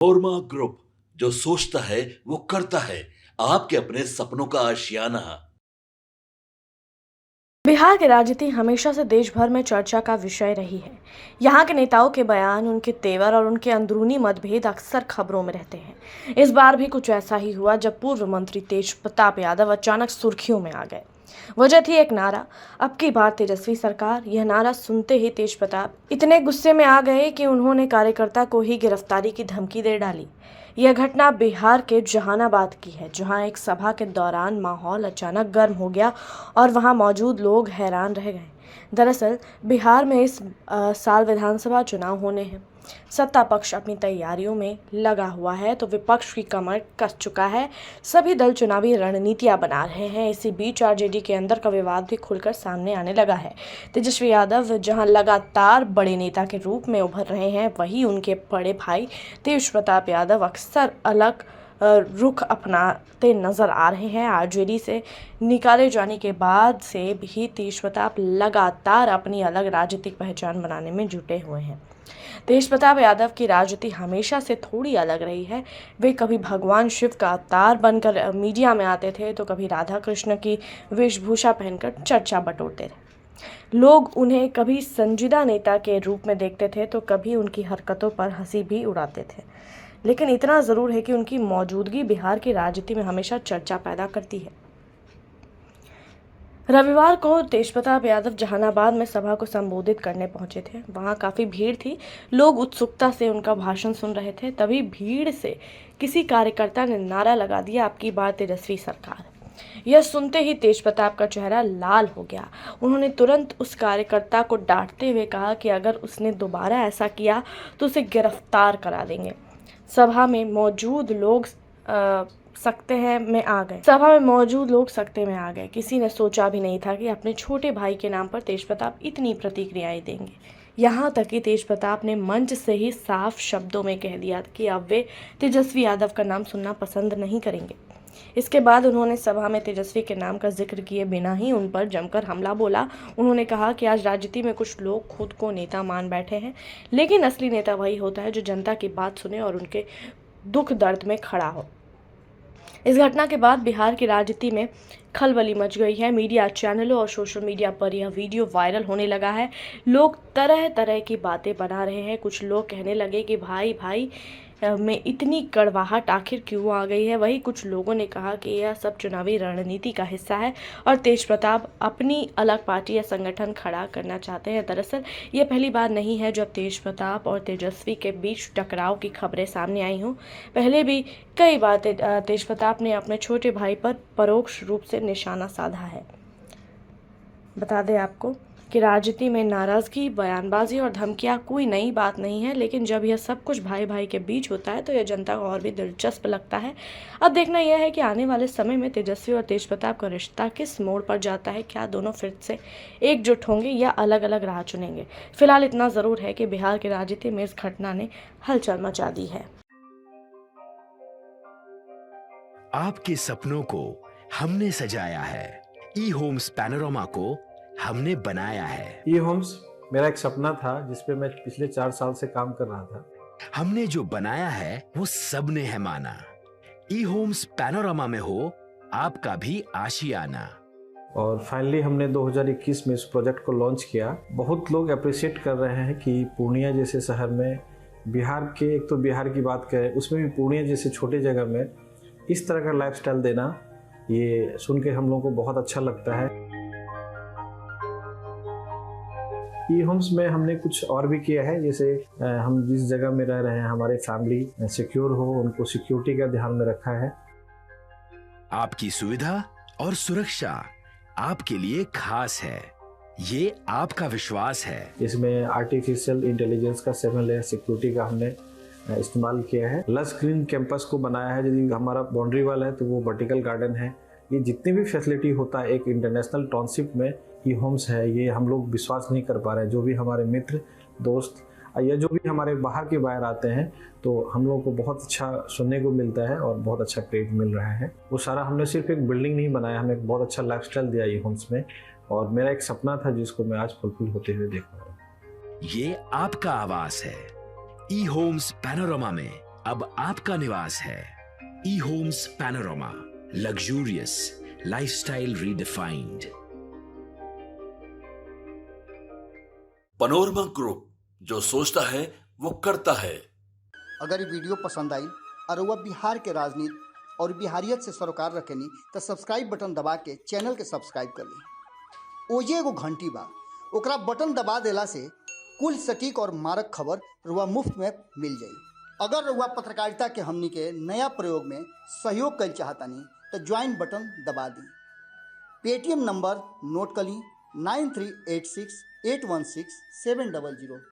ओरमा group, जो सोचता है वो करता है। आपके अपने सपनों का आशियाना। बिहार की राजनीति हमेशा से देश भर में चर्चा का विषय रही है। यहाँ के नेताओं के बयान, उनके तेवर और उनके अंदरूनी मतभेद अक्सर खबरों में रहते हैं। इस बार भी कुछ ऐसा ही हुआ जब पूर्व मंत्री तेज प्रताप यादव अचानक सुर्खियों में आ गए। वजह थी एक नारा, अब की बार तेजस्वी सरकार। यह नारा सुनते ही तेज प्रताप इतने गुस्से में आ गए कि उन्होंने कार्यकर्ता को ही गिरफ्तारी की धमकी दे डाली। यह घटना बिहार के जहानाबाद की है, जहां एक सभा के दौरान माहौल अचानक गर्म हो गया और वहां मौजूद लोग हैरान रह गए। दरअसल बिहार में इस साल विधानसभा चुनाव होने हैं। सत्ता पक्ष अपनी तैयारियों में लगा हुआ है तो विपक्ष की कमर कस चुका है। सभी दल चुनावी रणनीतियां बना रहे हैं। इसी बीच आरजेडी के अंदर का विवाद भी खुलकर सामने आने लगा है। तेजस्वी यादव जहां लगातार बड़े नेता के रूप में उभर रहे हैं, वहीं उनके बड़े भाई तेज प्रताप यादव अक्सर अलग रुख अपनाते नजर आ रहे हैं। आरजेडी से निकाले जाने के बाद से भी तेज प्रताप लगातार अपनी अलग राजनीतिक पहचान बनाने में जुटे हुए हैं। तेज प्रताप यादव की राजनीति हमेशा से थोड़ी अलग रही है। वे कभी भगवान शिव का अवतार बनकर मीडिया में आते थे तो कभी राधा कृष्ण की वेशभूषा पहनकर चर्चा बटोरते थे। लोग उन्हें कभी संजीदा नेता के रूप में देखते थे तो कभी उनकी हरकतों पर हंसी भी उड़ाते थे। लेकिन इतना ज़रूर है कि उनकी मौजूदगी बिहार की राजनीति में हमेशा चर्चा पैदा करती है। रविवार को तेज प्रताप यादव जहानाबाद में सभा को संबोधित करने पहुंचे थे। वहां काफ़ी भीड़ थी। लोग उत्सुकता से उनका भाषण सुन रहे थे। तभी भीड़ से किसी कार्यकर्ता ने नारा लगा दिया, अब की बार तेजस्वी सरकार। यह सुनते ही तेज प्रताप का चेहरा लाल हो गया। उन्होंने तुरंत उस कार्यकर्ता को डांटते हुए कहा कि अगर उसने दोबारा ऐसा किया तो उसे गिरफ्तार करा देंगे। सभा में मौजूद लोग सख्ते में आ गए। किसी ने सोचा भी नहीं था कि अपने छोटे भाई के नाम पर तेज प्रताप इतनी प्रतिक्रियाएं देंगे। यहाँ तक कि तेज प्रताप ने मंच से ही साफ शब्दों में कह दिया कि अब वे तेजस्वी यादव का नाम सुनना पसंद नहीं करेंगे। इसके बाद उन्होंने सभा में तेजस्वी के नाम का जिक्र किए बिना ही उन पर जमकर हमला बोला। उन्होंने कहा कि आज राजनीति में कुछ लोग खुद को नेता मान बैठे हैं, लेकिन असली नेता वही होता है जो जनता की बात सुने और उनके दुख दर्द में खड़ा हो। इस घटना के बाद बिहार की राजनीति में खलबली मच गई है। मीडिया चैनलों और सोशल मीडिया पर यह वीडियो वायरल होने लगा है। लोग तरह तरह की बातें बना रहे हैं। कुछ लोग कहने लगे कि भाई भाई में इतनी कड़वाहट आखिर क्यों आ गई है। वहीं कुछ लोगों ने कहा कि यह सब चुनावी रणनीति का हिस्सा है और तेज प्रताप अपनी अलग पार्टी या संगठन खड़ा करना चाहते हैं। दरअसल ये पहली बार नहीं है जब तेज प्रताप और तेजस्वी के बीच टकराव की खबरें सामने आई हों। पहले भी कई बार तेज प्रताप ने अपने छोटे भाई पर परोक्ष रूप से निशाना साधा है। बता दें आपको कि राजनीति में नाराजगी, बयानबाजी और धमकियां कोई नई बात नहीं है, लेकिन जब यह सब कुछ भाई भाई के बीच होता है तो यह जनता को और भी दिलचस्प लगता है। अब देखना यह है कि आने वाले समय में तेजस्वी और तेज प्रताप का रिश्ता किस मोड़ पर जाता है। क्या दोनों फिर से एकजुट होंगे या अलग अलग राह चुनेंगे। फिलहाल इतना ज़रूर है कि बिहार की राजनीति में इस घटना ने हलचल मचा दी है। आपके सपनों को हमने सजाया है। ई होम्स पैनोरमा को हमने बनाया है। ई होम्स मेरा एक सपना था जिसपे मैं पिछले 4 साल से काम कर रहा था। हमने जो बनाया है वो सबने है माना। ई होम्स पैनोरमा में हो आपका भी आशियाना। और फाइनली हमने 2021 में इस प्रोजेक्ट को लॉन्च किया। बहुत लोग अप्रिशिएट कर रहे हैं कि पूर्णिया जैसे शहर में, बिहार के, एक तो बिहार की बात करें उसमें भी पूर्णिया जैसे छोटे जगह में इस तरह का लाइफस्टाइल देना, ये सुन के हम लोगों को बहुत अच्छा लगता है। ई होम्स में हमने कुछ और भी किया है, जैसे हम जिस जगह में रह रहे हैं हमारे फैमिली सिक्योर हो, उनको सिक्योरिटी का ध्यान में रखा है। आपकी सुविधा और सुरक्षा आपके लिए खास है, ये आपका विश्वास है। इसमें आर्टिफिशियल इंटेलिजेंस का 7 लेयर सिक्योरिटी का हमने इस्तेमाल किया है। लस ग्रीन कैंपस को बनाया है। यदि हमारा बाउंड्री वाल है तो वो वर्टिकल गार्डन है। ये जितनी भी फैसिलिटी होता है एक इंटरनेशनल टाउनशिप में, ई होम्स है, ये हम लोग विश्वास नहीं कर पा रहे हैं। जो भी हमारे मित्र, दोस्त या जो भी हमारे बाहर के बाहर आते हैं तो हम लोगों को बहुत अच्छा सुनने को मिलता है और बहुत अच्छा क्रेडिट मिल रहा है। वो सारा हमने सिर्फ एक बिल्डिंग नहीं बनाया, हमें एक बहुत अच्छा लाइफस्टाइल दिया ई होम्स में, और मेरा एक सपना था जिसको मैं आज फुलफिल होते हुए देख रहा हूँ। ये आपका आवास है। ई होम्स पैनोरमा में अब आपका निवास है E homes Panorama, luxurious lifestyle redefined. Panorama group, जो सोचता है वो करता है। अगर ये वीडियो पसंद आई और वह बिहार के राजनीति और बिहारियत से सरोकार रखेनी तो सब्सक्राइब बटन दबा के चैनल के सब्सक्राइब कर ली। ओजे एगो घंटी बा, ओकरा बटन दबा देला से कुल सटीक और मारक खबर रुआ मुफ्त में मिल जाई। अगर रुआ पत्रकारिता के हमनी के नया प्रयोग में सहयोग कर चाहतानी तो ज्वाइन बटन दबा दी। पेटीएम नंबर नोट कर ली 9386816700।